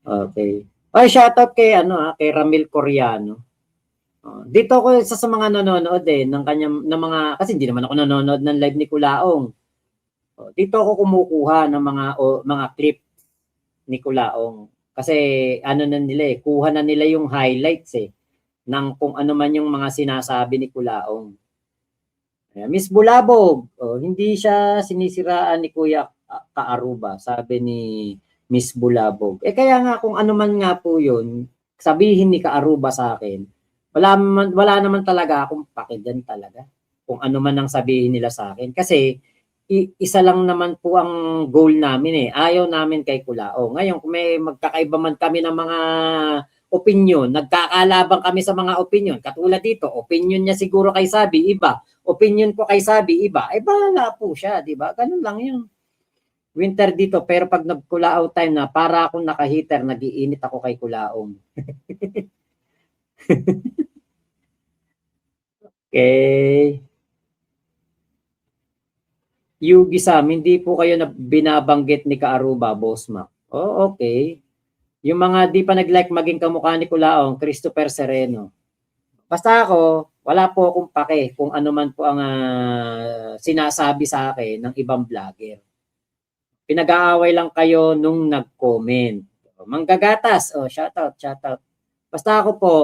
Okay. Ay, shoutout kay kay Ramil Coriano. Dito ako isa sa mga nanonood ng kanyang ng mga kasi hindi naman ako nanonood ng live ni Kulaong. Dito ako kumukuha ng mga clip ni Kulaong. Kasi ano na nila kuha na nila yung highlights ng kung ano man yung mga sinasabi ni Kulaong. Miss Bulabog, hindi siya sinisiraan ni Kuya Kaaruba, sabi ni Miss Bulabog. Kaya nga kung ano man nga po yun, sabihin ni Kaaruba sa akin, wala naman talaga akong pake dyan talaga. Kung ano man ang sabihin nila sa akin. Kasi isa lang naman po ang goal namin Ayaw namin kay Kulao. Ngayon, kung may magkakaiba man kami ng mga opinion, nagkakalaban kami sa mga opinion. Katulad dito, opinion niya siguro kay Sabi, iba. Opinion ko kay Sabi, iba. Bahala po siya, di ba? Ganun lang yun. Winter dito, pero pag nag-Kulao time na, para akong naka-heater, nag-iinit ako kay Kulaong. Okay. Yugi Sam, hindi po kayo binabanggit ni Kaaruba, Boss Mac. Okay. Yung mga di pa nag-like maging kamukha ni Kulaong, Christopher Sereno. Basta ako, wala po akong pake kung ano man po ang sinasabi sa akin ng ibang vlogger. Pinag-aaway lang kayo nung nag-comment. Manggagatas, shoutout. Basta ako po,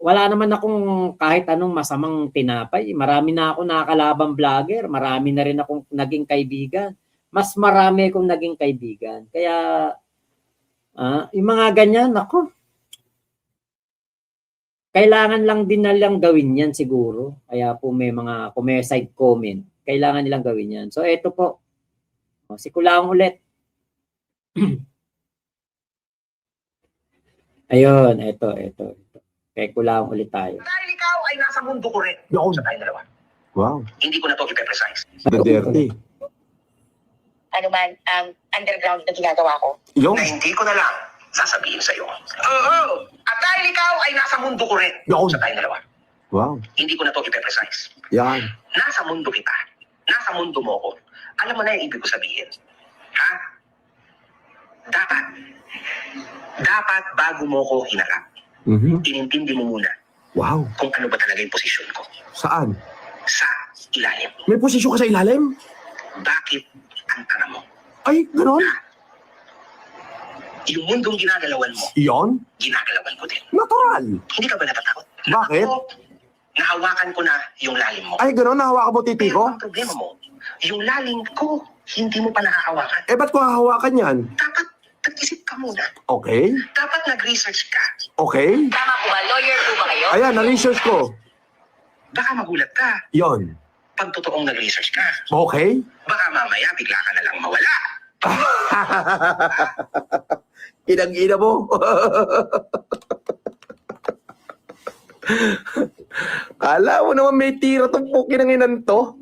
wala naman akong kahit anong masamang tinapay. Marami na akong nakakalabang vlogger. Marami na rin akong naging kaibigan. Mas marami akong naging kaibigan. Kaya, yung mga ganyan, ako, kailangan lang din nalang gawin yan siguro. Kaya po kung may side comment, kailangan nilang gawin yan. So, eto po. Si Kulaong ulit. Ayun, eto. Kaya Kulaong ulit tayo. Dahil ikaw ay nasa mundo ko rin. Sa tayong dalawa. Wow. Hindi ko na to i-precise. Dirty. Ano man ang underground na ginagawa ko. Yung? Na hindi ko na lang sasabihin sa'yo. Oo. At dahil ikaw ay nasa mundo ko rin. Sa tayong dalawa. Wow. Hindi ko na to i-precise. Yan. Nasa mundo kita. Nasa mundo mo ko. Alam mo na yung ibig ko sabihin. Ha? Dapat bago mo ko hinarap. Inintindi mo muna. Wow. Kung ano ba talaga yung posisyon ko. Saan? Sa ilalim. May posisyon ka sa ilalim? Bakit ang tanong mo? Ay, gano'n? Yung mundong ginagalawan mo, Iyon? ginagalawan ko din. Natural. Hindi ka ba natatakot? Bakit? Ako, nahawakan ko na yung lalim mo. Ay, gano'n? Nahawakan mo titi Pero ko? ang problema mo, yung lalim ko, hindi mo pa nahahawakan. Ba't ko hahawakan yan? Dapat nag-isip ka muna. Okay. Dapat nag-research ka. Okay. Tama po ba? Lawyer po ba kayo? Ayan, na-research ko. Baka magulat ka Yon. pag totoong nag-research ka. Okay. Baka mamaya bigla ka na lang mawala. Inang-ina mo. Kala mo naman may tira tong pukinanginan to.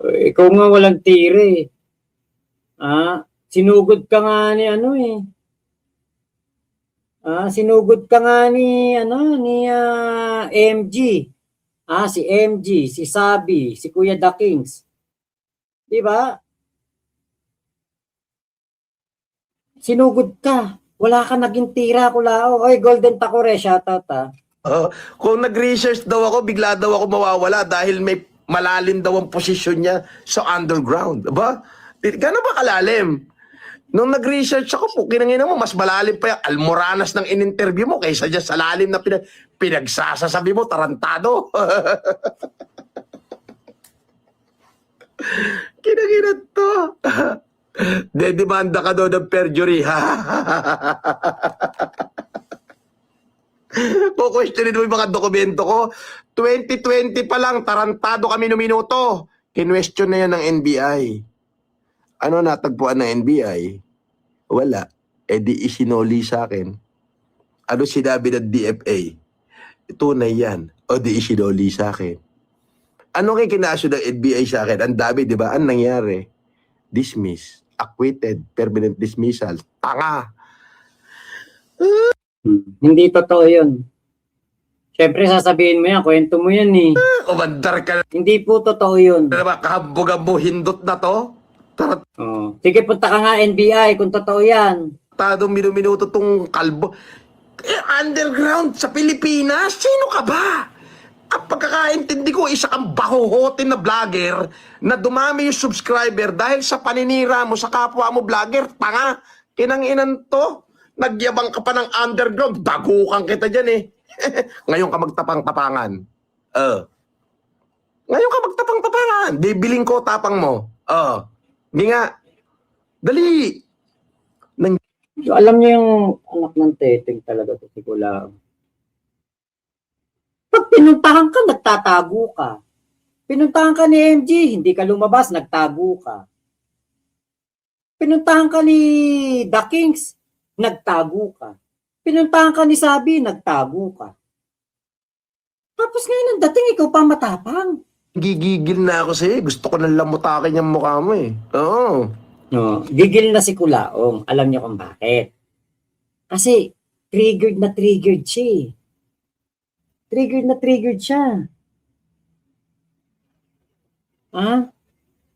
Ikaw nga walang tire. Sinugod ka nga ni sinugod ka nga ni MG. Si MG, si Sabi, si Kuya The Kings. Di ba? Sinugod ka. Wala ka naging tira, Kulao. Oy, Golden Takore, shoutout Kung nag-research daw ako, bigla daw ako mawawala dahil may malalim daw ang posisyon niya sa underground. Ba? Gano'n ba kalalim? Nung nag-research ako, pukinangin mo, mas malalim pa yung almoranas ng in-interview mo kaysa dyan sa lalim na pinagsasasabi mo, tarantado. Kinanginat to. Dedemanda ka daw ng perjury, ha? Kukwestiyonin mo yung mga dokumento ko. 2020 pa lang, tarantado kami ng minuto. Kinwestiyon na yan ng NBI. Ano natagpuan ng NBI? Wala. Di isinoli sa akin. Ano sinabi ng DFA? Tunay yan. Di isinoli sa akin. Ano kay kinaso ng NBI sa akin? Ang dami, di ba? Ang nangyari? Dismiss. Acquitted. Permanent dismissal. Tanga. Hindi totoo yun. Siyempre sasabihin mo yan, kwento mo yan Kumandar ka Hindi po totoo yun. na ba? Kahambog-ambo hindot na to? Sige, punta ka nga NBI kung totoo yan. tarantadong minuminuto tong kalbo. Underground sa Pilipinas? Sino ka ba? Ang pagkakaintindi ko, isa kang bahuhotin na vlogger na dumami yung subscriber dahil sa paninira mo sa kapwa mo vlogger. Tanga, kinanginan to. Nagyabang ka pa ng underground. Dagukan kita dyan eh. Ngayon ka magtapang-tapangan. Ngayon ka magtapang-tapangan. Bibiling ko tapang mo. Hindi nga. Dali. So, alam niyo yung anak ng teteng talaga to si Kulao. Pag pinuntahan ka, nagtatago ka. Pinuntahan ka ni MG, hindi ka lumabas, nagtago ka. Pinuntahan ka ni The Kings, nagtago ka. Pinuntahan ka ni Sabi, nagtago ka. Tapos ngayon ang dating, ikaw pa matapang. Gigigil na ako sa'yo. Gusto ko nang lamutakin yung mukha mo eh. Oo. No, gigil na si Kulaong. Alam niyo kung bakit. Kasi triggered siya eh. Triggered siya.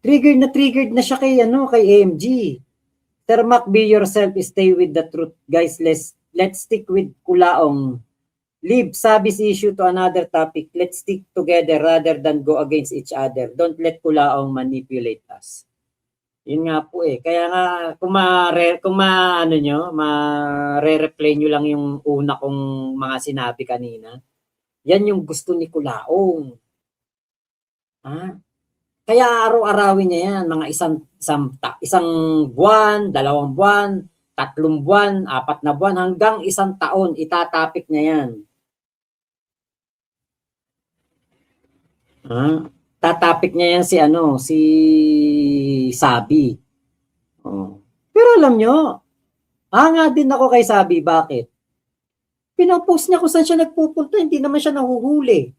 Triggered na siya kay AMG. Sir Mac, be yourself, stay with the truth. Guys, let's stick with Kulaong. Leave Sabi's issue to another topic. Let's stick together rather than go against each other. Don't let Kulaong manipulate us. Yun nga po eh. Kaya nga, kung ma-replay nyo lang yung una kong mga sinabi kanina, yan yung gusto ni Kulaong. Kaya araw-arawin niya yan, mga isang buwan, 2 buwan, 3 buwan, 4 na buwan, hanggang 1 taon, itatapik niya yan. Tatapik niya yan si Sabi. Pero alam nyo, hanga din ako kay Sabi. Bakit? Pinopost niya kung saan siya nagpupunta, hindi naman siya nahuhuli.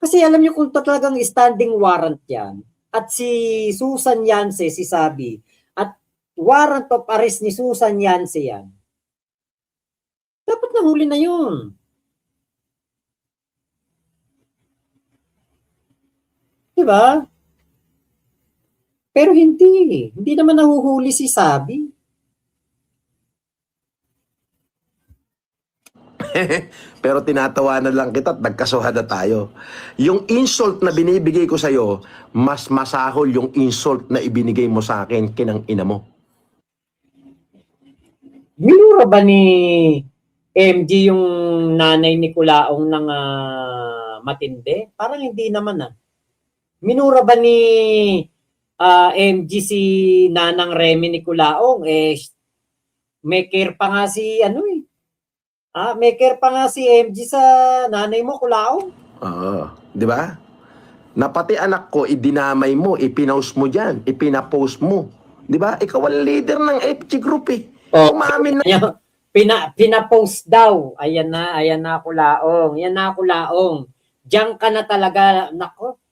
Kasi alam niyo kung talagang standing warrant yan, at si Susan Yance, si Sabi, at warrant of arrest ni Susan Yance yan, dapat nahuli na yun. Diba? Pero hindi. Hindi naman nahuhuli si Sabi. Pero tinatawanan lang kita at nagkasuhan na tayo. Yung insult na binibigay ko sa'yo, mas masahol yung insult na ibinigay mo sa akin kinang ina mo. Minura ba ni MG yung nanay ni Kulaong ng matindi? Parang hindi naman Minura ba ni MG si Nanang Remy ni Kulaong? May care pa nga si may care pa nga si MG sa nanay mo, Kulaong. Di ba? Na pati anak ko, idinamay mo, ipinaus mo dyan, ipinapost mo. Di ba? Ikaw ang leader ng FG group eh. Umamin na. Pinapost daw. Ayan na Kulaong. Yan na Kulaong. Diyan ka na talaga, nako.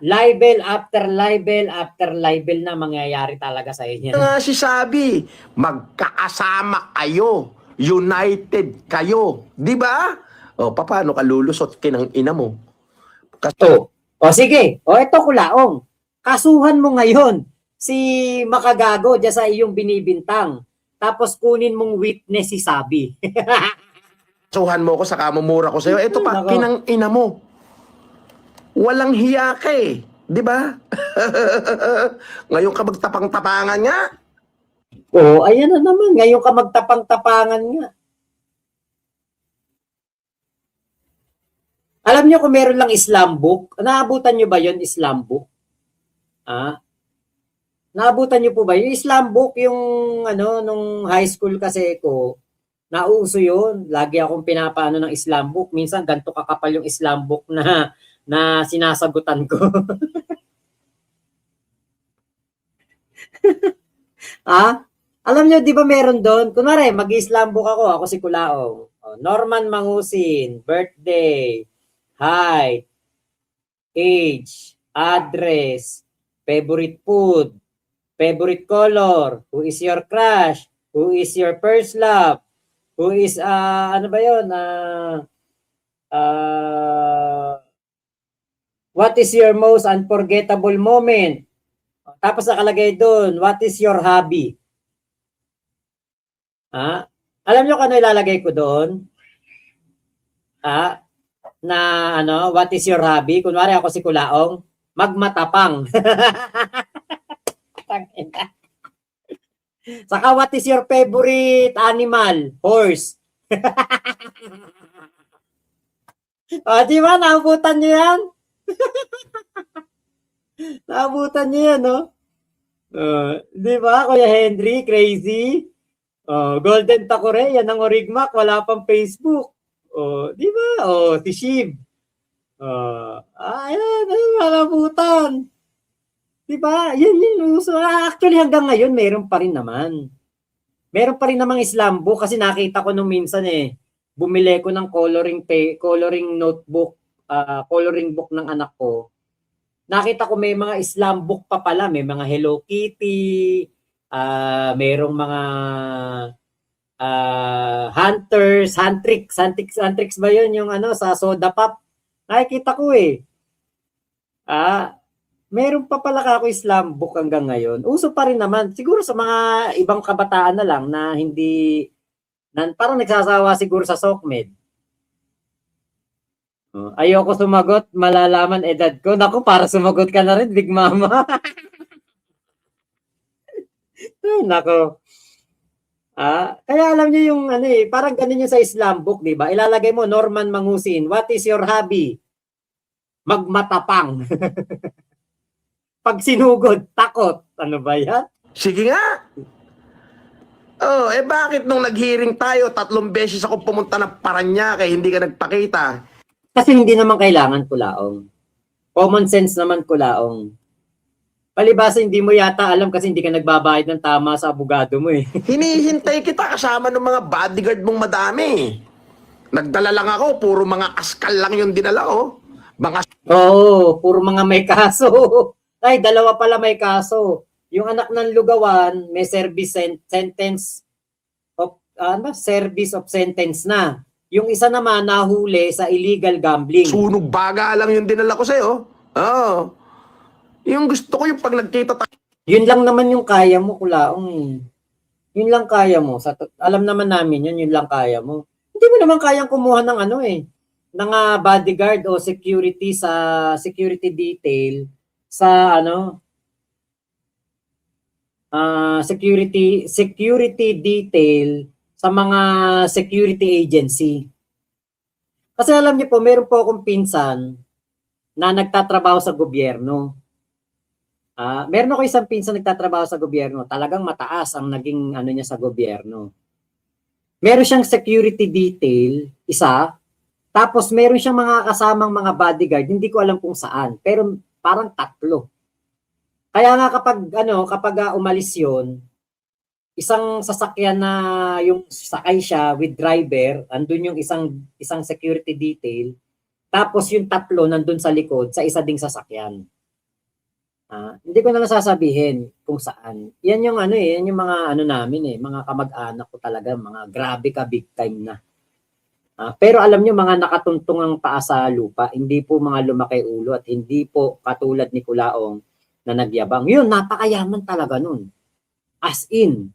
Libel after libel na mangyayari talaga sa inyo. Nga si Sabi, magkakasama kayo. United kayo. Di ba? Paano ka lulusot kinang ina mo? Sige. Ito Kulaong. Kasuhan mo ngayon si Makagago dyan sa iyong binibintang. Tapos kunin mong witness si Sabi. Kasuhan mo ko sa kamumura ko sa'yo. Ito pa, kinang ina mo. Walang hiya ka eh. Di ba? Ngayon ka magtapang-tapangan nga. Ayan na naman. Ngayon ka magtapang-tapangan nga. Alam niyo kung meron lang Islam book, naabutan niyo ba yon Islam book? Naabutan niyo po ba? Yung Islam book, yung nung high school kasi ko, nauso yun. Lagi akong pinapaano ng Islam book. Minsan ganito kakapal yung Islam book na sinasagutan ko. Alam nyo, di ba meron doon? Kunwari, mag-Islam book ako si Kulaong. Norman Mangusin, birthday, height, age, address, favorite food, favorite color, who is your crush, who is your first love, who is, what is your most unforgettable moment? Tapos nakalagay doon, what is your hobby? Alam nyo kung ano ilalagay ko doon? Na ano, what is your hobby? Kunwari ako si Kulaong, magmatapang. Tangina. Saka what is your favorite animal? Horse. Di ba? Naabutan nyo yan? Naabutan nyo yan, no? Di ba, Kuya Henry? Crazy? Golden Takore, yan ang Origmac. Wala pang Facebook. Di ba? Si Shib. Ayan, naabutan. Di ba? Yan uso. Actually, hanggang ngayon, meron pa rin naman. Meron pa rin namang Islam book kasi nakita ko nung minsan bumili ko ng coloring notebook, coloring book ng anak ko. Nakita ko may mga Islam book pa pala, may mga Hello Kitty, merong mga Hunters, Huntrix ba 'yun yung ano sa Soda Pop? Nakikita ko meron pa pala ako Islam book hanggang ngayon. Uso pa rin naman. Siguro sa mga ibang kabataan na lang na hindi parang nagsasawa siguro sa SOCMED. Ayoko sumagot, malalaman edad ko. Naku, para sumagot ka na rin, Big Mama. Naku. Kaya alam niyo yung parang ganun yung sa Islam book, di ba? Ilalagay mo, Norman Mangusin, what is your hobby? Magmatapang. Pag sinugod, takot. Ano ba yan? Sige nga. Bakit nung nag-hearing tayo, 3 beses ako pumunta ng Parañaque, hindi ka nagpakita? Kasi hindi naman kailangan Kulaong. Common sense naman Kulaong. Palibasa hindi mo yata alam kasi hindi ka nagbabayad ng tama sa abogado mo Hinihintay kita kasama ng mga bodyguard mong madami. Nagdala lang ako, puro mga askal lang yung dinala ko. Puro mga may kaso. Ay, 2 pala may kaso. Yung anak ng lugawan, may service of sentence na. Yung isa naman nahuli sa illegal gambling. Sunog baga lang yung dinala ko sa'yo. Yung gusto ko yung pag nagkita tayo. Yun lang naman yung kaya mo, Kulaong. Yun lang kaya mo. Alam naman namin yun lang kaya mo. Hindi mo naman kayang kumuha ng ng bodyguard o security detail sa security detail sa mga security agency. Kasi alam niyo po, meron po akong pinsan na nagtatrabaho sa gobyerno. Meron ako isang pinsan nagtatrabaho sa gobyerno. Talagang mataas ang naging niya sa gobyerno. Meron siyang security detail, isa. Tapos meron siyang mga kasamang mga bodyguard, hindi ko alam kung saan, pero parang 3. Kaya nga kapag umalis 'yon, isang sasakyan na yung sakay siya with driver, andun yung isang security detail, tapos yung 3 nandun sa likod sa isa ding sasakyan. Hindi ko na sasabihin kung saan. Yan yung yan yung mga namin mga kamag-anak ko talaga, mga grabe ka big time na. Pero alam nyo, mga nakatuntong ang paa sa lupa, hindi po mga lumaki ulo at hindi po katulad ni Kulaong na nagyabang. Yun, napakayaman talaga nun. As in.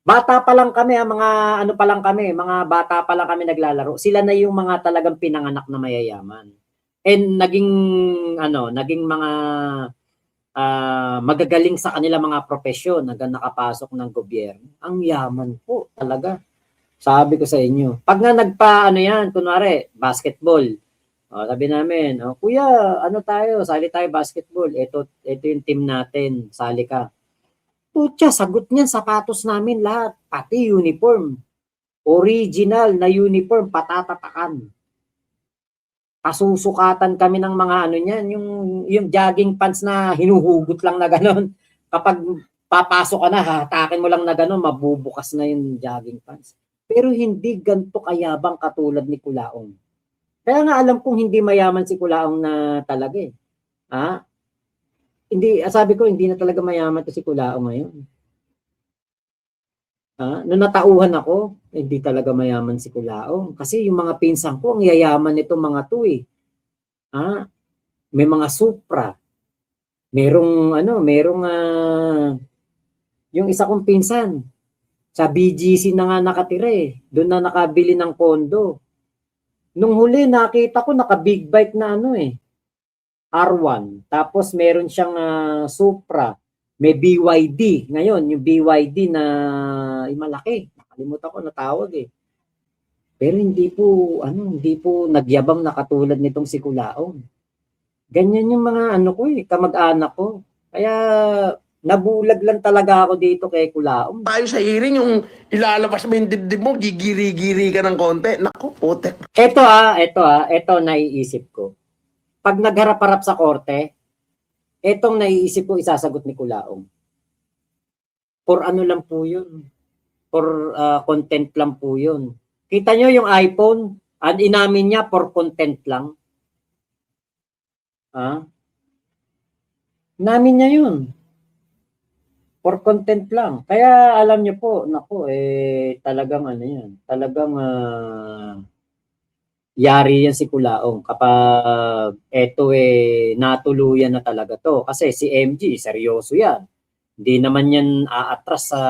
Bata pa lang kami, mga bata pa lang kami naglalaro. Sila na yung mga talagang pinanganak na mayayaman. And naging mga magagaling sa kanila mga profesyon hanggang nakapasok ng gobyerno. Ang yaman po talaga. Sabi ko sa inyo. Pag nga kunwari, basketball. Sabi namin, kuya, sali tayo basketball. Ito yung team natin, sali ka. Putya, sagot niyan, sapatos namin lahat. Pati uniform. Original na uniform, patatatakan. Pasusukatan kami ng mga niyan, yung jogging pants na hinuhugot lang na gano'n. Kapag papasok ka na, hatakin mo lang na gano'n, mabubukas na yung jogging pants. Pero hindi ganito kayabang katulad ni Kulaong. Kaya nga alam kong hindi mayaman si Kulaong na talaga sabi ko, hindi na talaga mayaman to si Kulaong ngayon. Nung natauhan ako, hindi talaga mayaman si Kulaong. Kasi yung mga pinsan ko, ang yayaman nitong mga to May mga Supra. Merong yung isa kong pinsan, Sa BGC na nga nakatira eh. Doon na nakabili ng kondo. Nung huli, nakita ko naka-big bike na ano eh. R1. Tapos meron siyang Supra. May BYD. Ngayon, yung BYD na malaki. Nakalimutan ko na tawag eh. Pero hindi po nagyabang na katulad nitong si Kulaong. Ganyan yung mga ko eh, kamag-anak ko. Kaya nabulag lang talaga ako dito kay Kulaong. Tayo sa hearing, yung ilalabas mo yung dibdib mo, gigiri-giri ka ng konti. Naku, putek. Ito naiisip ko. Pag nagharap-harap sa korte, etong naiisip ko isasagot ni Kulaong. For ano lang po yun? For content lang po yun. Kita nyo yung iPhone, inamin niya for content lang. Namin niya yun. For content lang. Kaya alam niyo po, naku, talagang yan. Talagang yari yan si Kulaong kapag natuluyan na talaga to. Kasi si MG, seryoso yan. Hindi naman yan aatras sa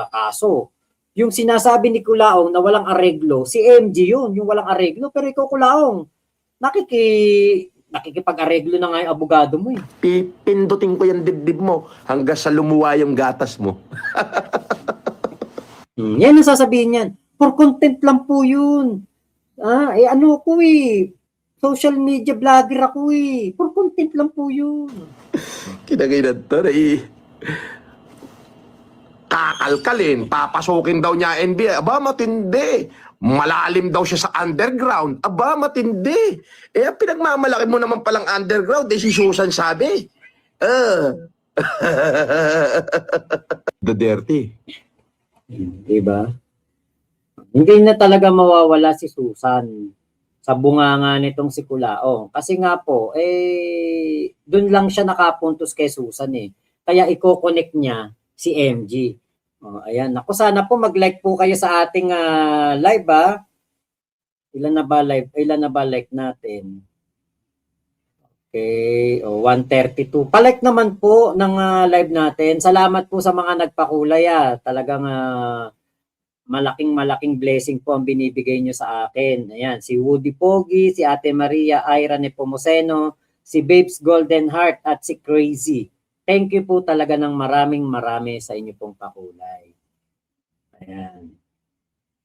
kaso. Yung sinasabi ni Kulaong na walang areglo, si MG yun, yung walang areglo. Pero ikaw, Kulaong, nakikipag-areglo na nga yung abogado mo eh. Pipindutin ko yung dibdib mo hanggang sa lumuwa yung gatas mo. Yan ang sasabihin yan. For content lang po yun. Social media vlogger ako eh. For content lang po yun. Kinagainan to na kakalkalin, papasukin daw niya NBA. Aba, matindi. Malalim daw siya sa underground. Aba, matindi. Pinagmamalaki mo naman palang underground. Si Susan sabi. The dirty. Diba? Hindi na talaga mawawala si Susan sa bunganga nitong si Kulaong. Kasi nga po, doon lang siya nakapuntos kay Susan eh. Kaya i-connect niya si MG. Ayan. Ako, sana po mag-like po kayo sa ating live ha. Ilan na ba like natin? Okay. 132. Pa-like naman po ng live natin. Salamat po sa mga nagpakulay Talagang malaking blessing po ang binibigay nyo sa akin. Ayan. Si Woody Pogi, si Ate Maria Ira Nepomuceno, si Babes Golden Heart at si Crazy. Thank you po talaga ng marami sa inyo pong pakulay. Ayan.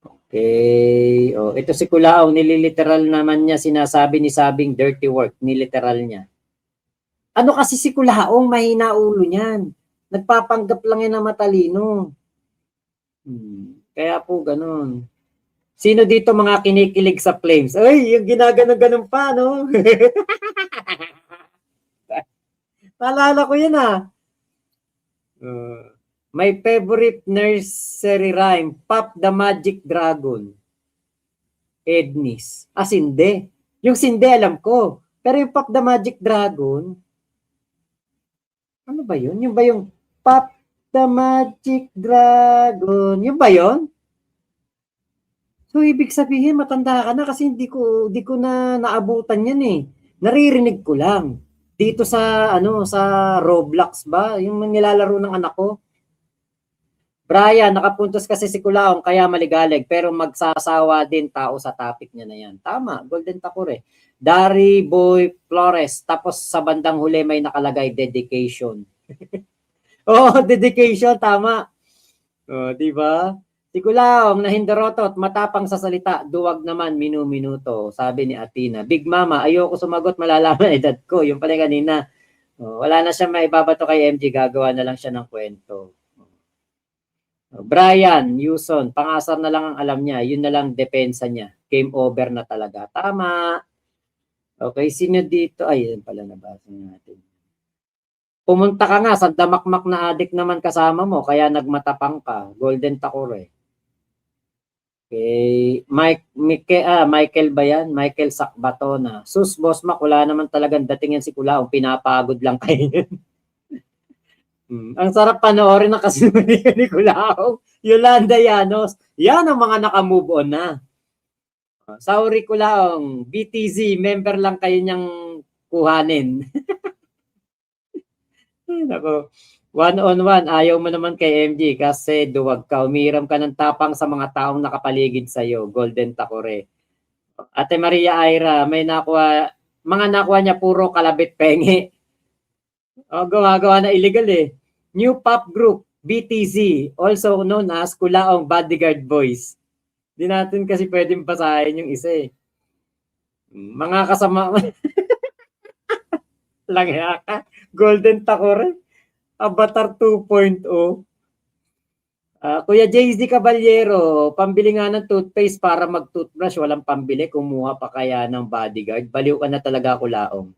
Okay. Ito si Kulaong, nililiteral naman niya sinasabi ni Sabing dirty work. Niliteral niya. Ano kasi si Kulaong, mahina ulo niyan. Nagpapanggap lang yan na matalino. Kaya po ganun. Sino dito mga kinikilig sa flames? Ay, yung ginaganon-ganon pa, no? Naalala ko yan my favorite nursery rhyme, Pop the Magic Dragon. Ednis. Sinde. Yung Sinde alam ko. Pero yung Pop the Magic Dragon, ano ba yun? Yung ba yung Pop the Magic Dragon? Yung ba yun? So, ibig sabihin, matanda ka na kasi hindi ko na naabutan yan eh. Naririnig ko lang. Dito sa Roblox ba? Yung nilalaro ng anak ko. Brian, nakapuntos kasi si Kulaong kaya maligalig pero magsasawa din tao sa topic niya na yan. Tama, Golden Takure. Dari Boy Flores, tapos sa bandang huli may nakalagay dedication. Dedication, tama. Di ba? Si Kulaong na hindarotot, matapang sa salita, duwag naman minu-minuto, sabi ni Athena. Big Mama, ayoko sumagot, malalaman edad ko. Yung pala kanina, wala na siya maibabato kay MG, gagawa na lang siya ng kwento. Brian, Yuson, pangasar na lang ang alam niya, yun na lang depensa niya. Game over na talaga. Tama. Okay, sino dito? Ay, yun pala nabasa natin. Pumunta ka nga, sa damakmak na adik naman kasama mo, kaya nagmatapang ka. Golden Takure. Okay, Michael ba yan? Michael Sakbatona. Sus, Boss Mac, wala naman talagang dating yan si Kulaong. Pinapagod lang kayo. Ang sarap panoorin ng kasinungalingan ni Kulaong. Yolanda Llanos. Yan ang mga naka-move on na. Sorry Kulaong. BTZ, member lang kayo niyang kuhanin. Nako. One-on-one, ayaw mo naman kay MG kasi duwag ka. Umiram ka ng tapang sa mga taong nakapaligid sa'yo. Golden Takore. Ate Maria Aira, may nakuha, mga nakuha niya puro kalabit pengi. O, gumagawa na illegal eh. New pop group, BTZ, also known as Kulaong Bodyguard Boys. Di natin kasi pwedeng basahin yung isa eh. Mga kasama, lang ka. Golden Takore. Avatar 2.0. Kuya JZ Caballero, pambili nga ng toothpaste para mag-toothbrush, walang pambili, kumuha pa kaya ng bodyguard. Baliw ka na talaga, Kulaong.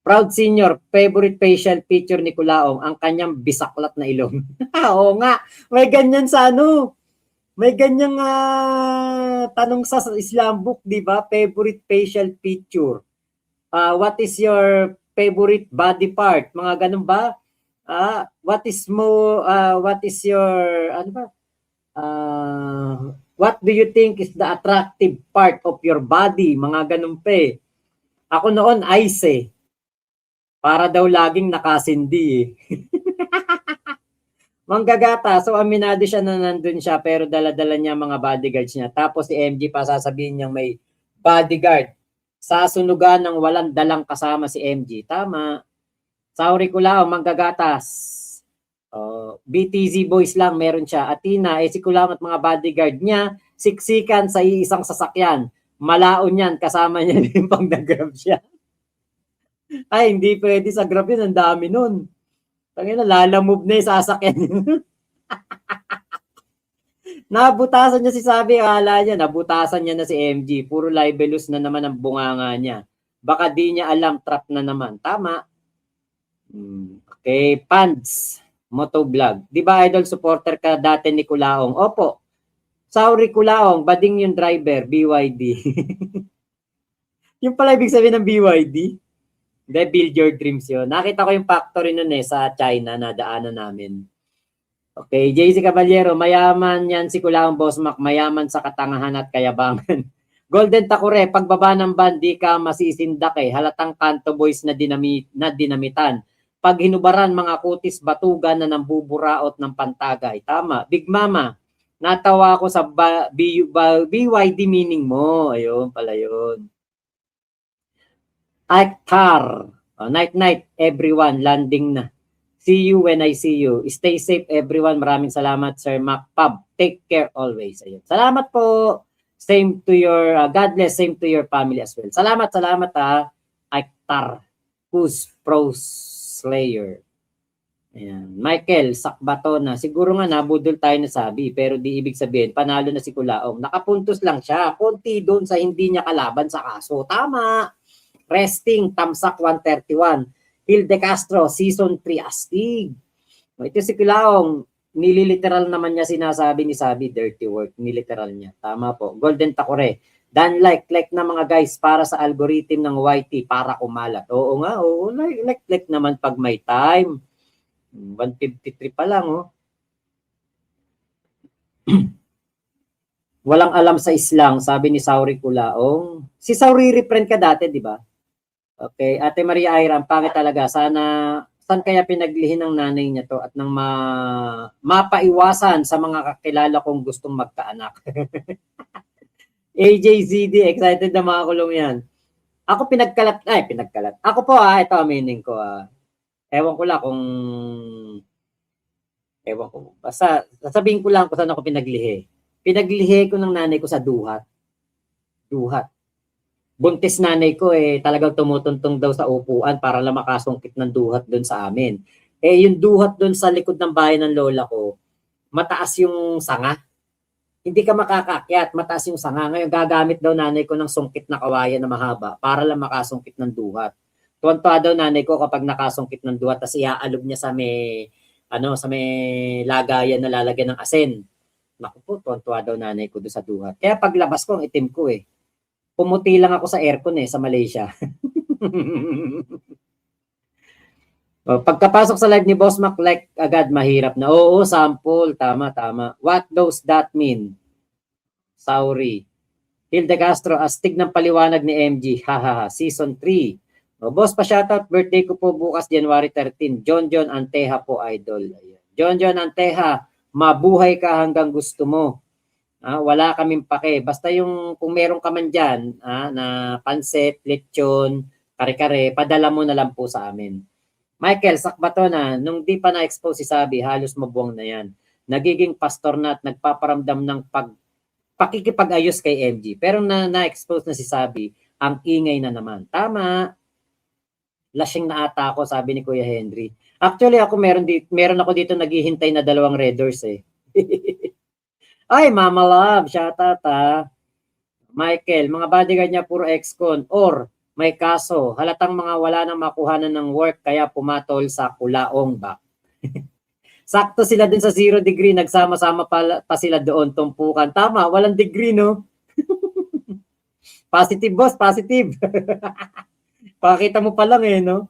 Proud senior, favorite facial feature ni Kulaong, ang kanyang bisaklat na ilong. Oo nga, may ganyan sa ano. May ganyang tanong sa Islam book, di ba? Favorite facial feature. What is your favorite body part? Mga ganun ba? What is your ano ba? What do you think is the attractive part of your body? Mga ganun pa eh. Ako noon eyes eh. Para daw laging nakasindi eh. Manggagata. So aminado siya na nandun siya pero dala-dala niya mga bodyguards niya. Tapos si MG pa sasabihin niyang may bodyguard. Sa sunugan ng walang dalang kasama si MG. Tama. Sauri Kulao, Manggagatas. BTZ Boys lang meron siya. Atina, si Kulao at mga bodyguard niya, siksikan sa isang sasakyan. Malaon yan, kasama niya din pang nag-grab siya. Ay, hindi pwede sa grab yun, ang dami nun. Tangina, lalamove na yung sasakyan. Nabutasan niya si Sabi, akala niya, nabutasan niya na si MG. Puro libelous na naman ang bunganga niya. Baka di niya alam, trap na naman. Tama. Okay, Pants, Motovlog. Di ba idol supporter ka dati ni Kulaong? Opo. Sauri Kulaong, bading yung driver, BYD. Yung pala ibig sabihin ng BYD? Hindi, Build Your Dreams yun. Nakita ko yung factory nun eh sa China na daanan namin. Okay, JC Caballero, mayaman yan si Kulaong Boss Mac, mayaman sa katangahan at kayabangan. Golden Takore, pagbaba ng van, di ka masisindak eh. Halatang Kanto Boys na dinamitan. Pag hinubaran, mga kutis batugan na nambuburaot ng pantagay. Tama. Big Mama, natawa ako sa BYD meaning mo. Ayun pala yun. Aktar, night everyone, landing na. See you when I see you. Stay safe everyone. Maraming salamat Sir Mac Pub. Take care always. Ayun. Salamat po. Same to your, God bless, same to your family as well. Salamat Aktar. Who's Pro Slayer. Ayan. Michael, sakbato na. Siguro nga nabudol tayo na sabi, pero di ibig sabihin, panalo na si Kulaong. Nakapuntos lang siya. Konti doon sa hindi niya kalaban sa kaso. Tama. Resting, Tamsak 131. Hilde Castro, Season 3, astig. Ito si Kulaong, nililiteral naman niya sinasabi ni Sabi, dirty work. Niliteral niya. Tama po. Golden Takore. Dan like na mga guys para sa algorithm ng YT para kumalat. Oo nga, oo. Like naman pag may time. 153 pa lang, oh. Walang alam sa Islang, sabi ni Sauri Kulaong. Si Sauri reprint ka dati, di ba? Okay, Ate Maria Aira, pangit talaga. Saan kaya pinaglihin ng nanay niya to at nang mapaiwasan sa mga kakilala kong gustong magkaanak. AJZD, excited na mga kulong yan. Ako pinagkalat. Ako po ito aminin ko. Ewan ko lang kung basta sasabihin ko lang kung saan ako pinaglihi. Pinaglihi ko ng nanay ko sa Duhat. Buntis nanay ko talagang tumutuntong daw sa upuan para lang makasungkit ng duhat doon sa amin. Yung duhat doon sa likod ng bahay ng lola ko, mataas yung sanga. Hindi ka makakakyat, mataas yung sanga. Ngayon gagamit daw nanay ko ng sungkit na kawayan na mahaba para lang makasungkit ng duhat. Tuwan-tuwa daw nanay ko kapag nakasungkit ng duhat tapos iaalog niya sa may lagayan na lalagyan ng asin. Naku po, tuwan-tuwa daw nanay ko doon sa duhat. Kaya paglabas ko, ang itim ko Pumuti lang ako sa aircon sa Malaysia. Pagkapasok sa live ni Boss Mac, like agad mahirap na. Oo, sample. Tama. What does that mean? Sorry. Hilda Castro, astig ng paliwanag ni MG. Hahaha. Season 3. O, boss, pa-shoutout, birthday ko po bukas January 13. John Anteja po, idol. Ayan. John Anteja, mabuhay ka hanggang gusto mo. Wala kaming pake. Basta yung kung meron ka man dyan, na pansit, lechon, kare-kare, padala mo na lang po sa amin. Michael, sakbato na, nung di pa na-expose si Sabi, halos mabuwang na yan. Nagiging pastor na at nagpaparamdam ng pakikipag-ayos kay MG. Pero na-expose na si Sabi, ang ingay na naman. Tama. Lasing na ata ako, sabi ni Kuya Henry. Actually, ako meron ako dito naghihintay na 2 Red Doors eh. Ay, Mama Love, shoutout Michael, mga bodyguard niya puro ex-con or may kaso, halatang mga wala nang makuhanan ng work kaya pumatol sa Kulaong ba. Sakto sila dun sa 0 degree, nagsama-sama pa sila doon, tumpukan. Tama, walang degree, no? Positive, boss, positive. Pakita mo pa lang eh, no?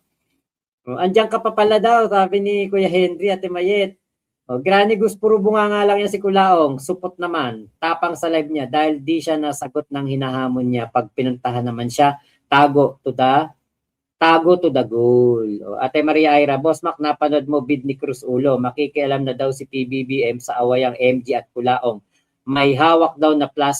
Andiyan ka pa pala daw, sabi ni Kuya Henry at Mayet. Granny Gus, puro bunga nga lang yan si Kulaong. Supot naman. Tapang sa live niya dahil di siya nasagot ng hinahamon niya. Pag pinuntahan naman siya, tago to the goal. Ate Maria Ira, Boss Mac, napanood mo bid ni Cruz Ulo. Makikialam na daw si PBBM sa awayang MG at Kulaong. May hawak daw na plus